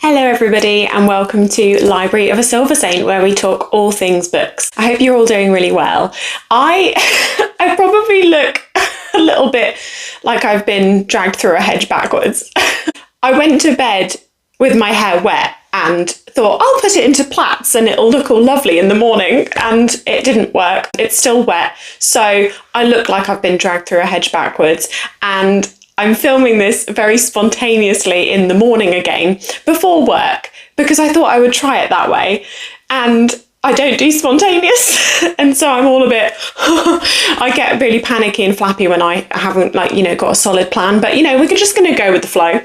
Hello everybody and welcome to Library of a Silversaint, where we talk all things books. I hope you're all doing really well. I probably look a little bit like I've been dragged through a hedge backwards. I went to bed with my hair wet and thought I'll put it into plaits and it'll look all lovely in the morning, and it didn't work. It's still wet, so I look like I've been dragged through a hedge backwards, and I'm filming this very spontaneously in the morning again before work because I thought I would try it that way, and I don't do spontaneous and so I'm all a bit I get really panicky and flappy when I haven't got a solid plan, but we're just going to go with the flow.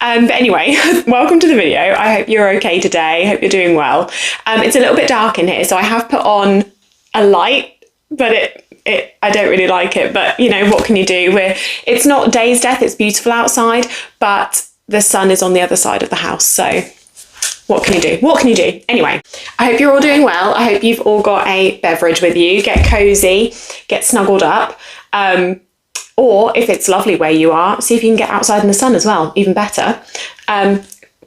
But anyway, welcome to the video. I hope you're okay today. I hope you're doing well. It's a little bit dark in here, so I have put on a light, but I don't really like it, but what can you do? It's not day's death, it's beautiful outside, but the sun is on the other side of the house, so what can you do? What can you do? Anyway, I hope you're all doing well. I hope you've all got a beverage with you. Get cozy, get snuggled up, or if it's lovely where you are, see if you can get outside in the sun as well, even better.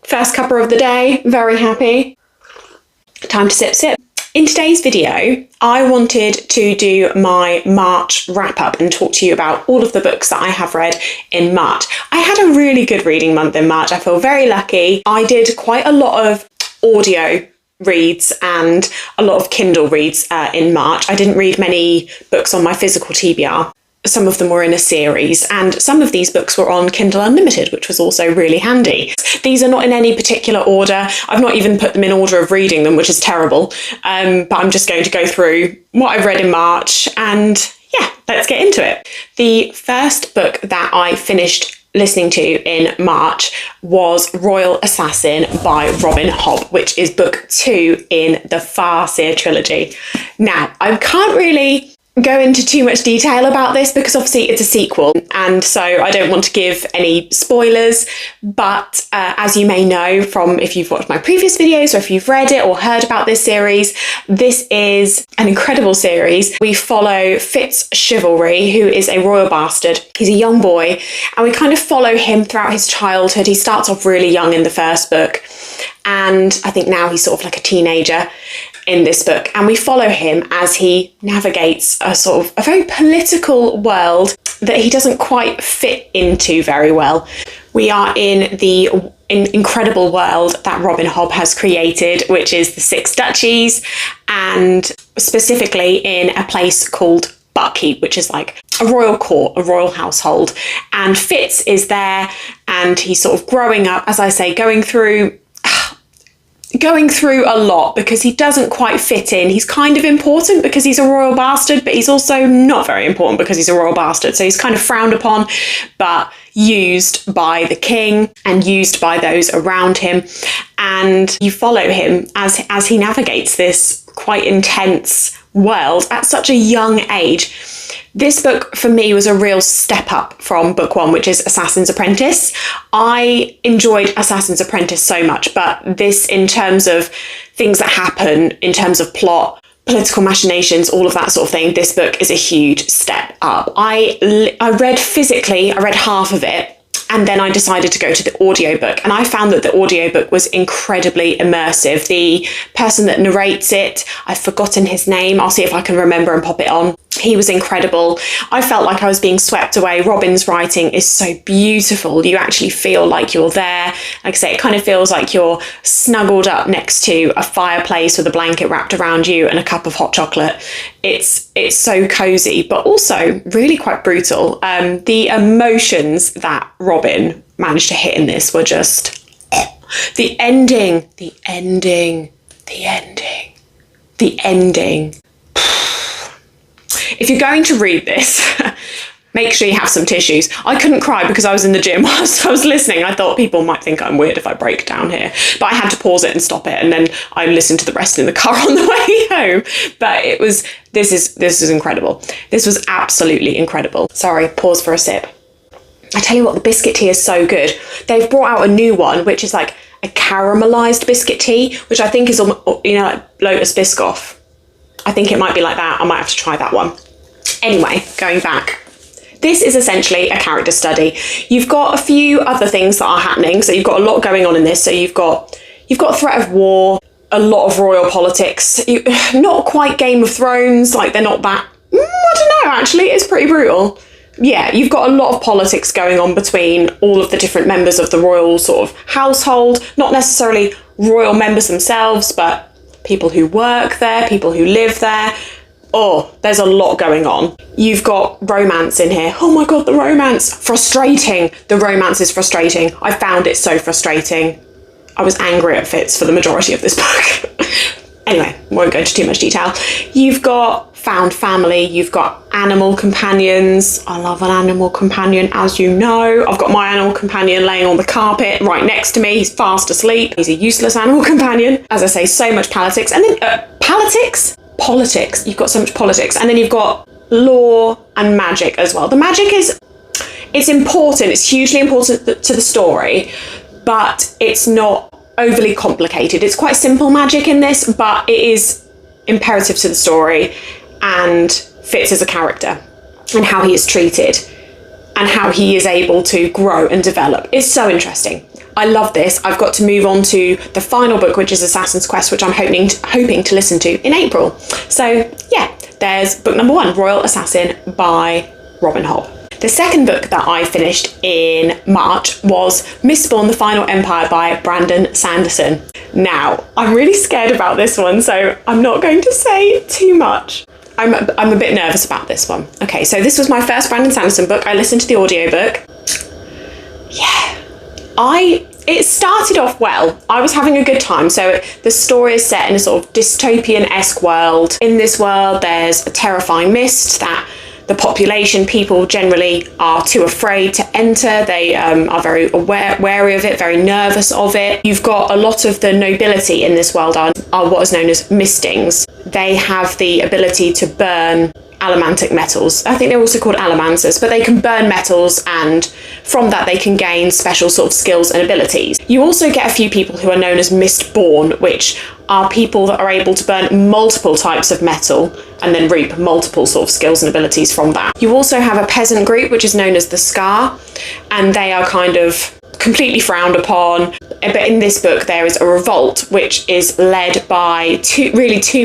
First cuppa of the day, very happy. Time to sip. In today's video, I wanted to do my March wrap-up and talk to you about all of the books that I have read in March. I had a really good reading month in March. I feel very lucky. I did quite a lot of audio reads and a lot of Kindle reads in March. I didn't read many books on my physical TBR. Some of them were in a series, and some of these books were on Kindle Unlimited, which was also really handy. These are not in any particular order. I've not even put them in order of reading them, which is terrible. But I'm just going to go through what I've read in March, and yeah, let's get into it. The first book that I finished listening to in March was Royal Assassin by Robin Hobb, which is book 2 in the Farseer trilogy. Now, I can't really go into too much detail about this because obviously it's a sequel, and so I don't want to give any spoilers, but as you may know from if you've watched my previous videos or if you've read it or heard about this series, this is an incredible series. We follow Fitz Chivalry, who is a royal bastard. He's a young boy, and we kind of follow him throughout his childhood. He starts off really young in the first book, and I think now he's sort of like a teenager in this book, and we follow him as he navigates a sort of a very political world that he doesn't quite fit into very well. We are in the incredible world that Robin Hobb has created, which is the Six Duchies, and specifically in a place called Buckheap, which is like a royal court, a royal household, and Fitz is there, and he's sort of growing up, as I say, going through a lot because he doesn't quite fit in. He's kind of important because he's a royal bastard, but he's also not very important because he's a royal bastard. So he's kind of frowned upon, but used by the king and used by those around him. And you follow him as he navigates this quite intense world at such a young age. This book for me was a real step up from book 1, which is Assassin's Apprentice. I enjoyed Assassin's Apprentice so much, but this, in terms of things that happen, in terms of plot, political machinations, all of that sort of thing, this book is a huge step up. I read half of it, and then I decided to go to the audiobook, and I found that the audiobook was incredibly immersive. The person that narrates it, I've forgotten his name, I'll see if I can remember and pop it on. He was incredible. I felt like I was being swept away. Robin's writing is so beautiful. You actually feel like you're there. Like I say, it kind of feels like you're snuggled up next to a fireplace with a blanket wrapped around you and a cup of hot chocolate. It's so cozy, but also really quite brutal. The emotions that Robin managed to hit in this were just the ending. If you're going to read this, make sure you have some tissues. I couldn't cry because I was in the gym whilst I was listening. I thought people might think I'm weird if I break down here, but I had to pause it and stop it, and then I listened to the rest in the car on the way home. But this is incredible. This was absolutely incredible. Sorry, pause for a sip. I tell you what, the biscuit tea is so good. They've brought out a new one, which is like a caramelized biscuit tea, which I think is, like Lotus Biscoff. I think it might be like that. I might have to try that one. Anyway, going back This is essentially a character study. You've got a few other things that are happening, so you've got a lot going on in this. So you've got a threat of war, a lot of royal politics, not quite Game of Thrones, like they're not that, I don't know, actually, it's pretty brutal. Yeah, you've got a lot of politics going on between all of the different members of the royal sort of household, not necessarily royal members themselves, but people who work there, people who live there. Oh, there's a lot going on. You've got romance in here. Oh my God, the romance. Frustrating. The romance is frustrating. I found it so frustrating. I was angry at Fitz for the majority of this book. Anyway, won't go into too much detail. You've got found family, you've got animal companions. I love an animal companion, as you know. I've got my animal companion laying on the carpet right next to me. He's fast asleep. He's a useless animal companion. As I say, so much politics. And then, politics. You've got so much politics. And then you've got lore and magic as well. The magic it's important. It's hugely important to the story, but it's not overly complicated. It's quite simple magic in this, but it is imperative to the story and fits as a character and how he is treated and how he is able to grow and develop. It's so interesting. I love this. I've got to move on to the final book, which is Assassin's Quest, which I'm hoping to listen to in April. So yeah, there's book number 1, Royal Assassin by Robin Hobb. The second book that I finished in March was Mistborn, The Final Empire by Brandon Sanderson. Now, I'm really scared about this one, so I'm not going to say too much. I'm a bit nervous about this one. Okay, so this was my first Brandon Sanderson book. I listened to the audiobook. Yeah. It started off well. I was having a good time. So the story is set in a sort of dystopian-esque world. In this world, there's a terrifying mist that the population, people generally are too afraid to enter. They are very wary of it, very nervous of it. You've got a lot of the nobility in this world are what is known as mistings. They have the ability to burn allomantic metals. I think they're also called allomancers, but they can burn metals, and from that they can gain special sort of skills and abilities. You also get a few people who are known as Mistborn, which are people that are able to burn multiple types of metal and then reap multiple sort of skills and abilities from that. You also have a peasant group, which is known as the Scar, and they are kind of completely frowned upon. But in this book there is a revolt which is led by two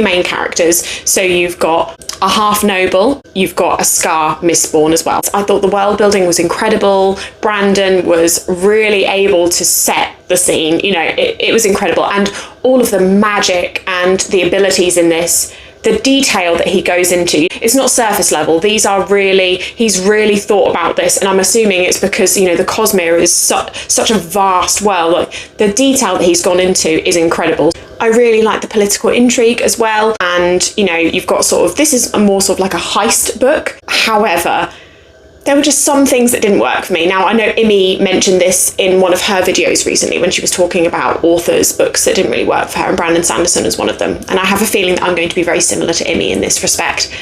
main characters. So you've got a half noble, you've got a Scar Mistborn as well. I thought the world building was incredible. Brandon was really able to set the scene, you know, it was incredible, and all of the magic and the abilities in this, the detail that he goes into, it's not surface level. These are really, he's really thought about this, and I'm assuming it's because, you know, the Cosmere is such a vast world. Like, the detail that he's gone into is incredible. I really like the political intrigue as well, and, you know, you've got sort of, this is a more sort of like a heist book. However, there were just some things that didn't work for me. Now, I know Imi mentioned this in one of her videos recently when she was talking about authors' books that didn't really work for her, and Brandon Sanderson is one of them. And I have a feeling that I'm going to be very similar to Imi in this respect.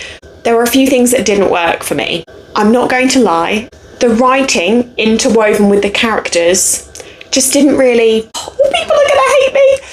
There were a few things that didn't work for me. I'm not going to lie. The writing interwoven with the characters just didn't really... Oh, people are going to hate me!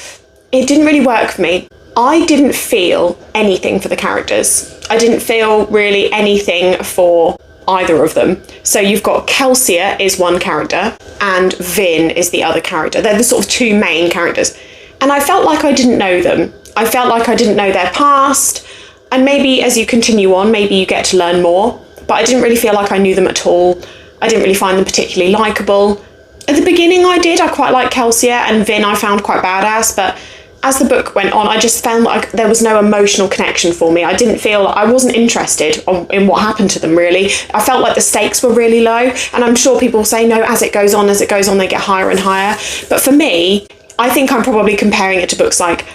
It didn't really work for me. I didn't feel anything for the characters. I didn't feel really anything for either of them. So you've got Kelsier is one character and Vin is the other character. They're the sort of two main characters. And I felt like I didn't know them. I felt like I didn't know their past. And maybe as you continue on, maybe you get to learn more. But I didn't really feel like I knew them at all. I didn't really find them particularly likeable. At the beginning I did. I quite liked Kelsier, and Vin I found quite badass, but as the book went on, I just found like there was no emotional connection for me. I didn't feel, I wasn't interested in what happened to them, really. I felt like the stakes were really low, and I'm sure people say, no, as it goes on, they get higher and higher. But for me, I think I'm probably comparing it to books like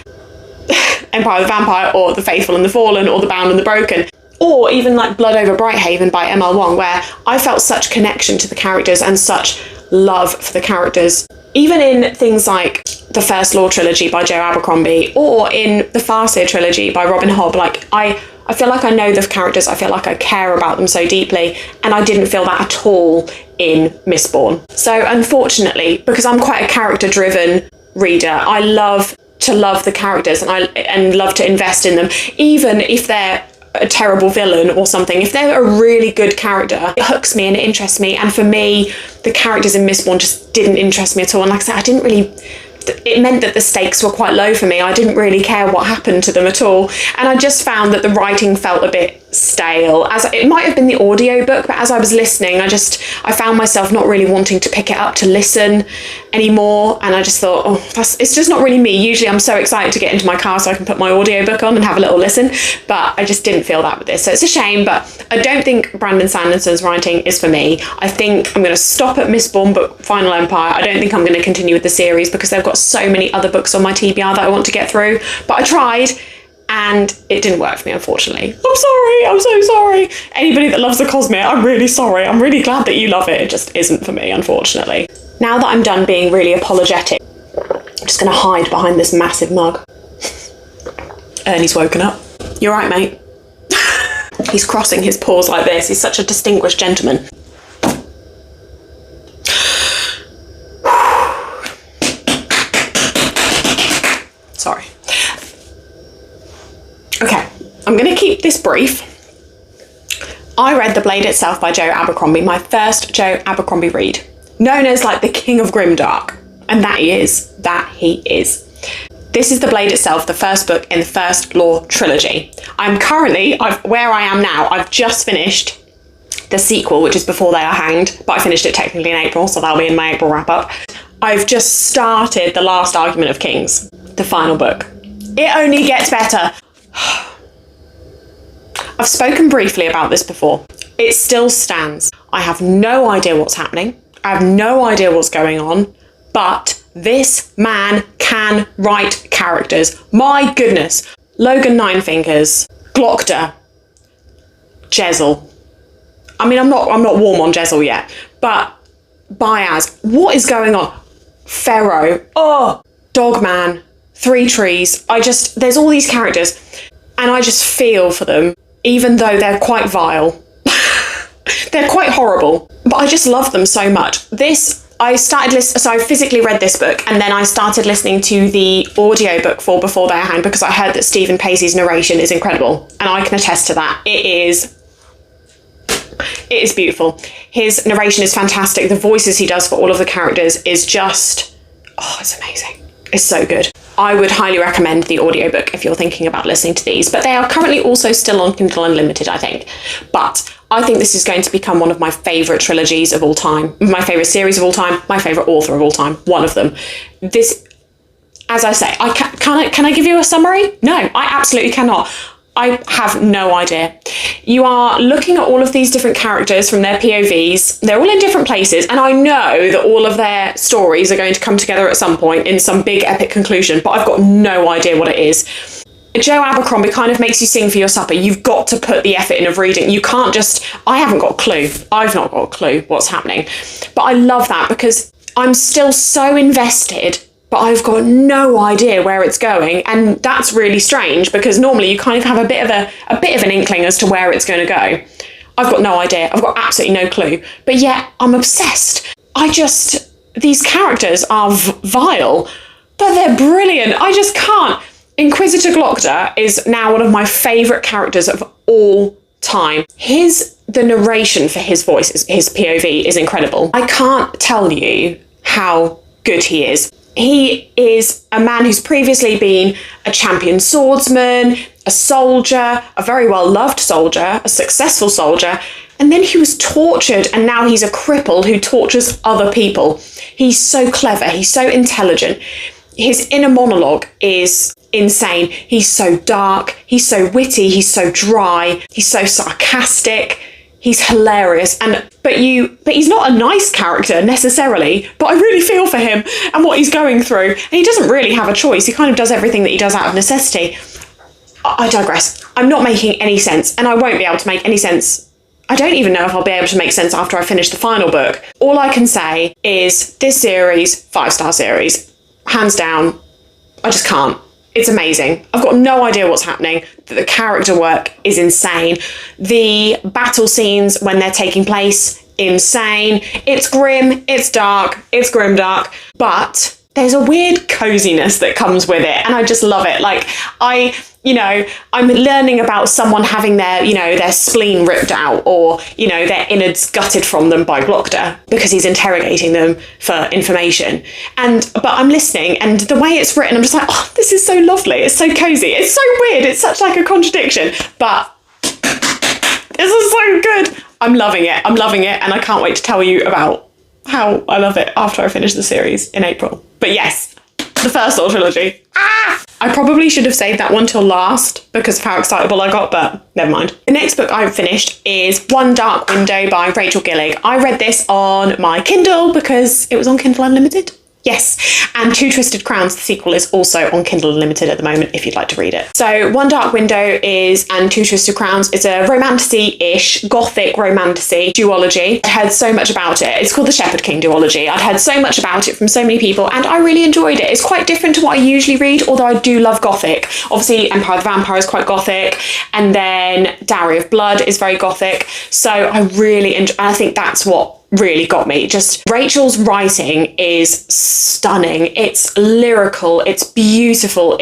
Empire of the Vampire, or The Faithful and the Fallen, or The Bound and the Broken, or even like Blood Over Brighthaven by M.L. Wong, where I felt such connection to the characters and such love for the characters. Even in things like the First Law trilogy by Joe Abercrombie, or in the Farseer trilogy by Robin Hobb, like I feel like I know the characters, I feel like I care about them so deeply, and I didn't feel that at all in Mistborn. So unfortunately, because I'm quite a character-driven reader, I love to love the characters and love to invest in them, even if they're a terrible villain or something. If they're a really good character, it hooks me and it interests me. And for me, the characters in Mistborn just didn't interest me at all. And like I said, it meant that the stakes were quite low for me. I didn't really care what happened to them at all. And I just found that the writing felt a bit stale. As it might have been the audiobook, but as I was listening, I found myself not really wanting to pick it up to listen anymore. And I just thought, it's just not really me. Usually I'm so excited to get into my car so I can put my audiobook on and have a little listen, but I just didn't feel that with this. So it's a shame, but I don't think Brandon Sanderson's writing is for me. I think I'm going to stop at Mistborn book Final Empire. I don't think I'm going to continue with the series because they've got so many other books on my TBR that I want to get through, but I tried and it didn't work for me, unfortunately. I'm so sorry. Anybody that loves the Cosmere, I'm really sorry. I'm really glad that you love it. It just isn't for me, unfortunately. Now that I'm done being really apologetic, I'm just going to hide behind this massive mug. Ernie's woken up. You're right, mate. He's crossing his paws like this. He's such a distinguished gentleman. Sorry. Okay, I'm going to keep this brief. I read The Blade Itself by Joe Abercrombie, my first Joe Abercrombie read, known as like the King of Grimdark, and that he is. This is The Blade Itself, the first book in the First Law trilogy. I'm currently, where I am now, I've just finished the sequel, which is Before They Are Hanged, but I finished it technically in April, so that'll be in my April wrap-up. I've just started The Last Argument of Kings, the final book. It only gets better. I've spoken briefly about this before. It still stands. I have no idea what's happening. I have no idea what's going on, but this man can write characters. My goodness. Logan Ninefingers, Glockter, Jezzel. I mean, I'm not warm on Jezzel yet, but Baez, what is going on? Pharaoh, Dogman, Three Trees. There's all these characters and I just feel for them, even though they're quite vile. They're quite horrible, but I just love them so much. I physically read this book and then I started listening to the audiobook for Before They Are Hanged because I heard that Stephen Pacey's narration is incredible, and I can attest to that. It is beautiful. His narration is fantastic. The voices he does for all of the characters is just, it's amazing. It's so good. I would highly recommend the audiobook if you're thinking about listening to these, but they are currently also still on Kindle Unlimited, I think. But I think this is going to become one of my favourite trilogies of all time, my favourite series of all time, my favourite author of all time, one of them. This, as I say, can I give you a summary? No, I absolutely cannot. I have no idea. You are looking at all of these different characters from their POVs. They're all in different places, and I know that all of their stories are going to come together at some point in some big epic conclusion, but I've got no idea what it is. Joe Abercrombie kind of makes you sing for your supper. You've got to put the effort in of reading. You can't just, I haven't got a clue. I've not got a clue what's happening. But I love that because I'm still so invested, but I've got no idea where it's going. And that's really strange because normally you kind of have a bit of an inkling as to where it's going to go. I've got no idea. I've got absolutely no clue. But yet I'm obsessed. These characters are vile, but they're brilliant. I just can't. Inquisitor Glockter is now one of my favourite characters of all time. The narration for his voice, his POV, is incredible. I can't tell you how good he is. He is a man who's previously been a champion swordsman, a soldier, a very well-loved soldier, a successful soldier, and then he was tortured, and now he's a cripple who tortures other people. He's so clever, he's so intelligent. His inner monologue is insane. He's so dark, he's so witty, he's so dry, he's so sarcastic, he's hilarious. But he's not a nice character necessarily, but I really feel for him and what he's going through. And he doesn't really have a choice. He kind of does everything that he does out of necessity. I digress. I'm not making any sense, and I won't be able to make any sense. I don't even know if I'll be able to make sense after I finish the final book. All I can say is this series, 5-star series, hands down. I just can't. It's amazing. I've got no idea what's happening. The character work is insane. The battle scenes when they're taking place, insane. It's grim, it's dark, it's grimdark, but there's a weird coziness that comes with it, and I just love it. Like, I'm learning about someone having their spleen ripped out, or, their innards gutted from them by Glocta because he's interrogating them for information. But I'm listening, and the way it's written, I'm just like, oh, this is so lovely. It's so cozy. It's so weird. It's such like a contradiction, but this is so good. I'm loving it. And I can't wait to tell you about how I love it after I finish the series in April. But yes, the first Law trilogy. I probably should have saved that one till last because of how excitable I got, but never mind. The next book I've finished is One Dark Window by Rachel Gillig. I read this on my Kindle because it was on Kindle Unlimited. Yes, and Two Twisted Crowns, the sequel, is also on Kindle Unlimited at the moment if you'd like to read it. So One Dark Window and Two Twisted Crowns is a romantasy-ish, gothic romantasy duology. I heard so much about it. It's called the Shepherd King duology. I'd heard so much about it from so many people, and I really enjoyed it. It's quite different to what I usually read, although I do love gothic. Obviously, Empire of the Vampire is quite gothic, and then Dowry of Blood is very gothic. So I really enjoy, and I think that's what really got me. Just Rachel's writing is stunning. It's lyrical, it's beautiful,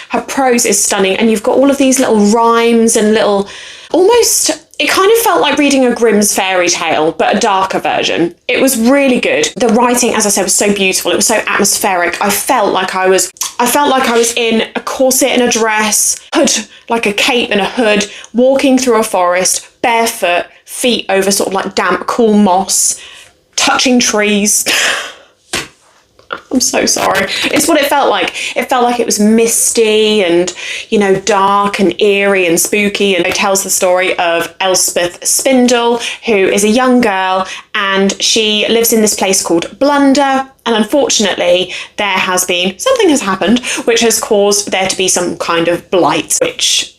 her prose is stunning, and you've got all of these little rhymes and little, almost, it kind of felt like reading a Grimm's fairy tale, but a darker version. It was really good. The writing, as I said, was so beautiful. It was so atmospheric. I felt like I was in a corset and a dress, hood, like a cape and a hood, walking through a forest, barefoot, feet over sort of like damp, cool moss, touching trees. I'm so sorry. It's what it felt like. It felt like it was misty and, dark and eerie and spooky. And it tells the story of Elspeth Spindle, who is a young girl, and she lives in this place called Blunder. And unfortunately, something has happened, which has caused there to be some kind of blight, which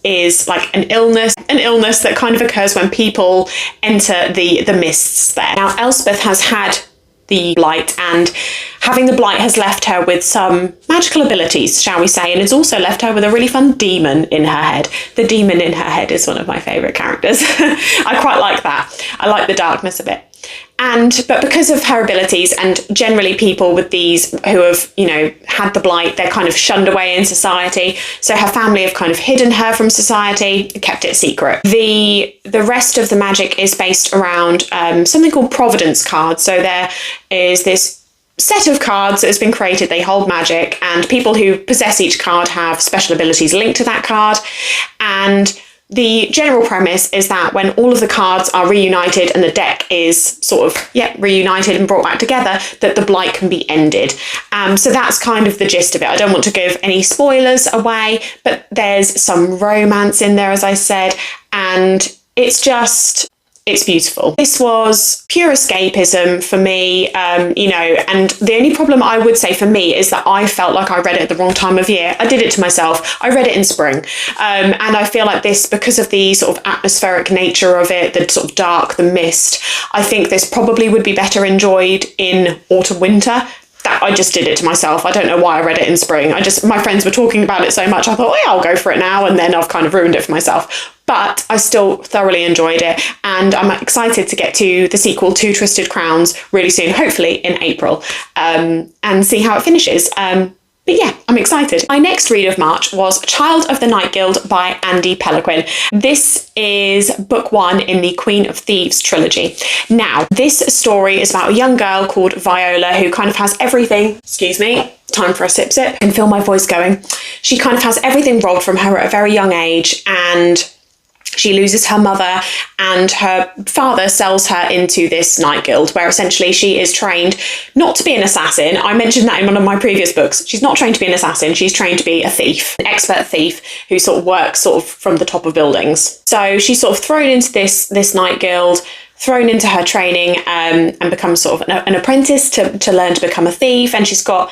is like an illness that kind of occurs when people enter the mists there. Now, Elspeth has had the blight, and having the blight has left her with some magical abilities, shall we say, and it's also left her with a really fun demon in her head. The demon in her head is one of my favourite characters. I quite like that. I like the darkness of it. But because of her abilities, and generally people with these who have, had the blight, they're kind of shunned away in society. So her family have kind of hidden her from society, kept it secret. The rest of the magic is based around something called Providence cards. So there is this set of cards that has been created. They hold magic, and people who possess each card have special abilities linked to that card. And the general premise is that when all of the cards are reunited and the deck is sort of, reunited and brought back together, that the blight can be ended. So that's kind of the gist of it. I don't want to give any spoilers away, but there's some romance in there, as I said, and it's beautiful. This was pure escapism for me, and the only problem I would say for me is that I felt like I read it at the wrong time of year. I did it to myself. I read it in spring, and I feel like this, because of the sort of atmospheric nature of it, the sort of dark, the mist, I think this probably would be better enjoyed in autumn, winter. That I just did it to myself. I don't know why I read it in spring. My friends were talking about it so much, I thought, I'll go for it now, and then I've kind of ruined it for myself. But I still thoroughly enjoyed it, and I'm excited to get to the sequel, Two Twisted Crowns, really soon, hopefully in April, and see how it finishes. But yeah, I'm excited. My next read of March was Child of the Night Guild by Andy Pelequin. This is book 1 in the Queen of Thieves trilogy. Now, this story is about a young girl called Viola who kind of has everything, time for a sip. I can feel my voice going. She kind of has everything robbed from her at a very young age, and she loses her mother, and her father sells her into this night guild where essentially she is trained not to be an assassin. I mentioned that in one of my previous books. She's not trained to be an assassin. She's trained to be a thief, an expert thief who sort of works from the top of buildings. So she's sort of thrown into this night guild, thrown into her training, and becomes sort of an apprentice to learn to become a thief. And she's got,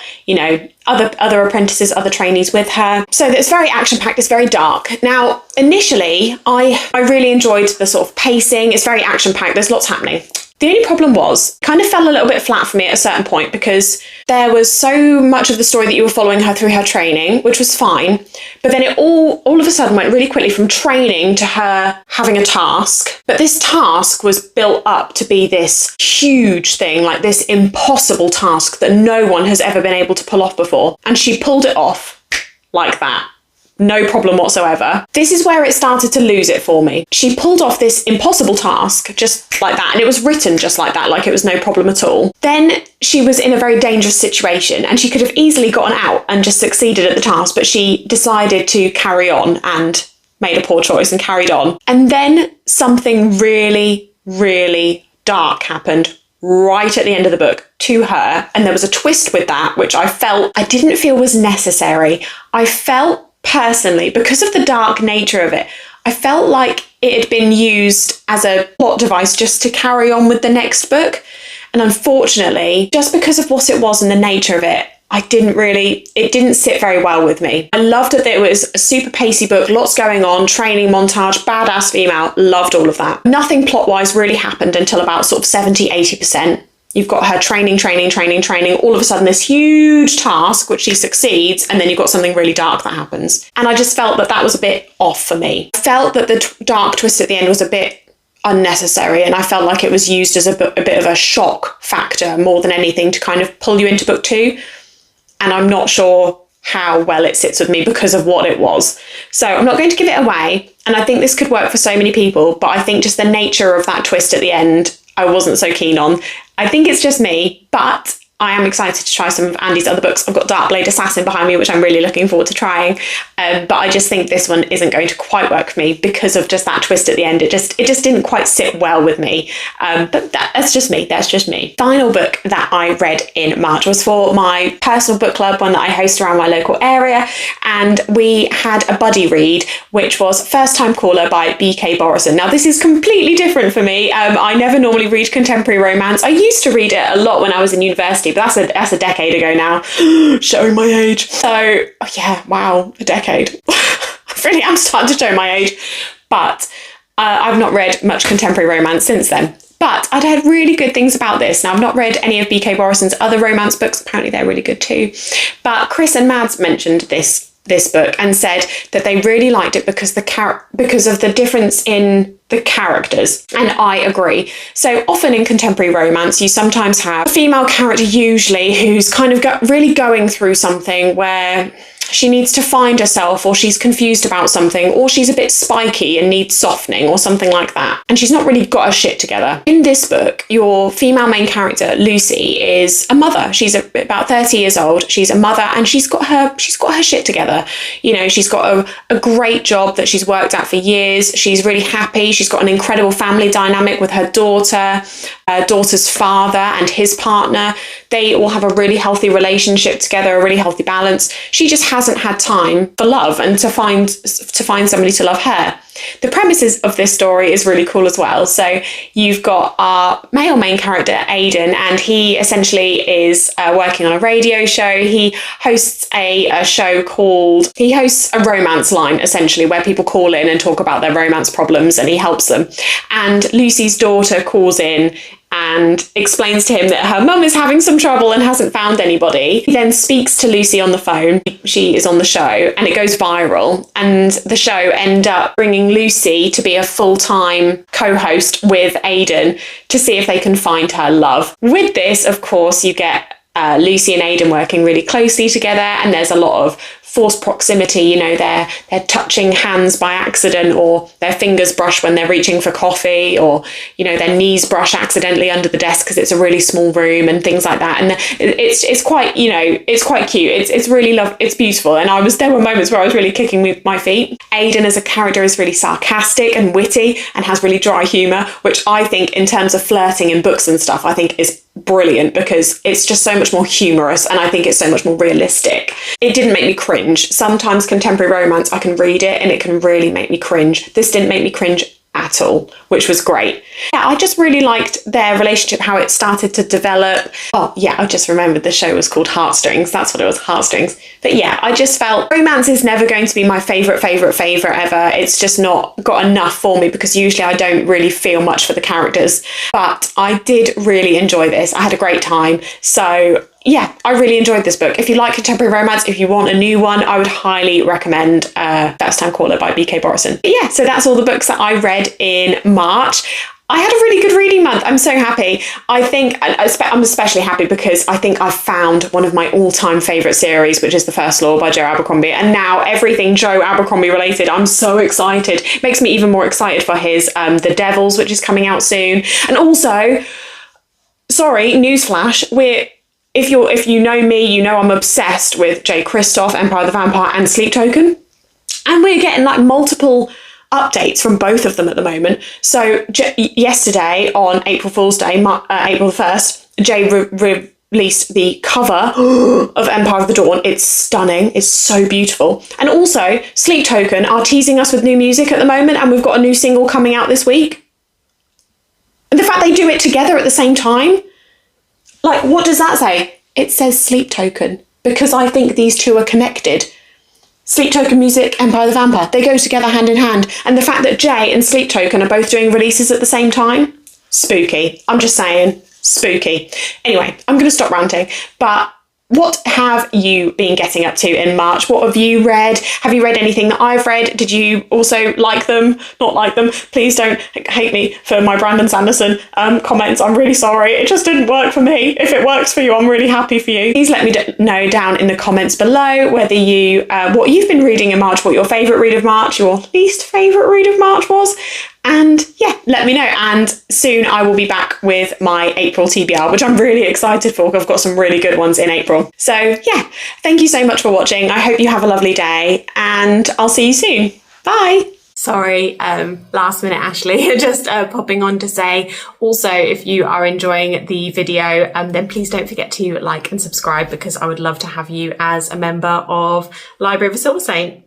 other apprentices, other trainees with her. So it's very action-packed, it's very dark. Now, initially, I really enjoyed the sort of pacing. It's very action-packed, there's lots happening. The only problem was, kind of fell a little bit flat for me at a certain point because there was so much of the story that you were following her through her training, which was fine. But then it all of a sudden went really quickly from training to her having a task. But this task was built up to be this huge thing, like this impossible task that no one has ever been able to pull off before. And she pulled it off like that. No problem whatsoever. This is where it started to lose it for me. She pulled off this impossible task just like that, and it was written just like that, like it was no problem at all. Then she was in a very dangerous situation, and she could have easily gotten out and just succeeded at the task, but she decided to carry on and made a poor choice and carried on. And then something really, really dark happened right at the end of the book to her, and there was a twist with that, which I didn't feel was necessary. I felt personally, because of the dark nature of it, I felt like it had been used as a plot device just to carry on with the next book. And unfortunately, just because of what it was and the nature of it, it didn't sit very well with me. I loved that it was a super pacey book, lots going on, training montage, badass female, loved all of that. Nothing plot-wise really happened until about sort of 70-80%. You've got her training, all of a sudden this huge task, which she succeeds, and then you've got something really dark that happens. And I just felt that was a bit off for me. I felt that the dark twist at the end was a bit unnecessary, and I felt like it was used as a bit of a shock factor more than anything to kind of pull you into book two. And I'm not sure how well it sits with me because of what it was. So I'm not going to give it away, and I think this could work for so many people, but I think just the nature of that twist at the end, I wasn't so keen on. I think it's just me, but I am excited to try some of Andy's other books. I've got Darkblade Assassin behind me, which I'm really looking forward to trying. But I just think this one isn't going to quite work for me because of just that twist at the end. It just didn't quite sit well with me. But that's just me. That's just me. Final book that I read in March was for my personal book club, one that I host around my local area. And we had a buddy read, which was First Time Caller by B.K. Borison. Now, this is completely different for me. I never normally read contemporary romance. I used to read it a lot when I was in university, but that's a decade ago now. Showing my age. So, yeah, wow, a decade. I really am starting to show my age. But I've not read much contemporary romance since then. But I'd heard really good things about this. Now, I've not read any of B.K. Borison's other romance books. Apparently, they're really good too. But Chris and Mads mentioned this book and said that they really liked it because of the difference in the characters, and I agree. So often in contemporary romance you sometimes have a female character, usually, who's kind of really going through something where she needs to find herself, or she's confused about something, or she's a bit spiky and needs softening or something like that, and she's not really got her shit together. In this book, your female main character, Lucy, is a mother. She's about 30 years old. She's a mother, and she's got her shit together. You know, she's got a great job that she's worked at for years. She's really happy. She's got an incredible family dynamic with her daughter, her daughter's father and his partner. They all have a really healthy relationship together, a really healthy balance. She just hasn't had time for love and to find somebody to love her. The premises of this story is really cool as well. So you've got our male main character, Aidan, and he essentially is working on a radio show. He hosts a romance line, essentially, where people call in and talk about their romance problems, and he helps them. And Lucy's daughter calls in and explains to him that her mum is having some trouble and hasn't found anybody. He then speaks to Lucy on the phone. She is on the show, and it goes viral. And the show end up bringing Lucy to be a full-time co-host with Aidan to see if they can find her love. With this, of course, you get Lucy and Aidan working really closely together, and there's a lot of forced proximity. You know, they're touching hands by accident, or their fingers brush when they're reaching for coffee, or, you know, their knees brush accidentally under the desk because it's a really small room and things like that. And it's quite, you know, it's quite cute. It's really it's beautiful. And there were moments where I was really kicking with my feet. Aidan as a character is really sarcastic and witty and has really dry humour, which I think, in terms of flirting in books and stuff, I think is brilliant, because it's just so much more humorous, and I think it's so much more realistic. It didn't make me cringe. Sometimes contemporary romance, I can read it and it can really make me cringe. This didn't make me cringe at all, which was great. Yeah, I just really liked their relationship, how it started to develop. Oh yeah, I just remembered the show was called Heartstrings. That's what it was, Heartstrings. But yeah, I just felt romance is never going to be my favourite ever. It's just not got enough for me because usually I don't really feel much for the characters. But I did really enjoy this. I had a great time. So yeah, I really enjoyed this book. If you like contemporary romance, if you want a new one, I would highly recommend First Time Caller by B.K. Borison. But yeah, so that's all the books that I read in March. I had a really good reading month. I'm so happy. I think I'm especially happy because I think I've found one of my all-time favourite series, which is The First Law by Joe Abercrombie. And now everything Joe Abercrombie related, I'm so excited. It makes me even more excited for his The Devils, which is coming out soon. And also, sorry, newsflash, if you know me, you know I'm obsessed with Jay Kristoff, Empire of the Vampire, and Sleep Token. And we're getting like multiple updates from both of them at the moment. So yesterday on April Fool's Day, April the 1st, Jay released the cover of Empire of the Dawn. It's stunning. It's so beautiful. And also, Sleep Token are teasing us with new music at the moment, and we've got a new single coming out this week. And the fact they do it together at the same time, like, what does that say? It says Sleep Token, because I think these two are connected. Sleep Token music, Empire of the Vampire, they go together hand in hand. And the fact that Jay and Sleep Token are both doing releases at the same time, spooky. I'm just saying, spooky. Anyway, I'm going to stop ranting, but what have you been getting up to in March? What have you read? Have you read anything that I've read? Did you also like them? Not like them? Please don't hate me for my Brandon Sanderson comments. I'm really sorry. It just didn't work for me. If it works for you, I'm really happy for you. Please let me know down in the comments below whether you, what you've been reading in March, what your favourite read of March, your least favourite read of March was. And yeah, let me know. And soon I will be back with my April TBR, which I'm really excited for because I've got some really good ones in April. So yeah, thank you so much for watching. I hope you have a lovely day and I'll see you soon. Bye. Sorry, last minute Ashley, just popping on to say also if you are enjoying the video then please don't forget to like and subscribe because I would love to have you as a member of Library of a Silversaint.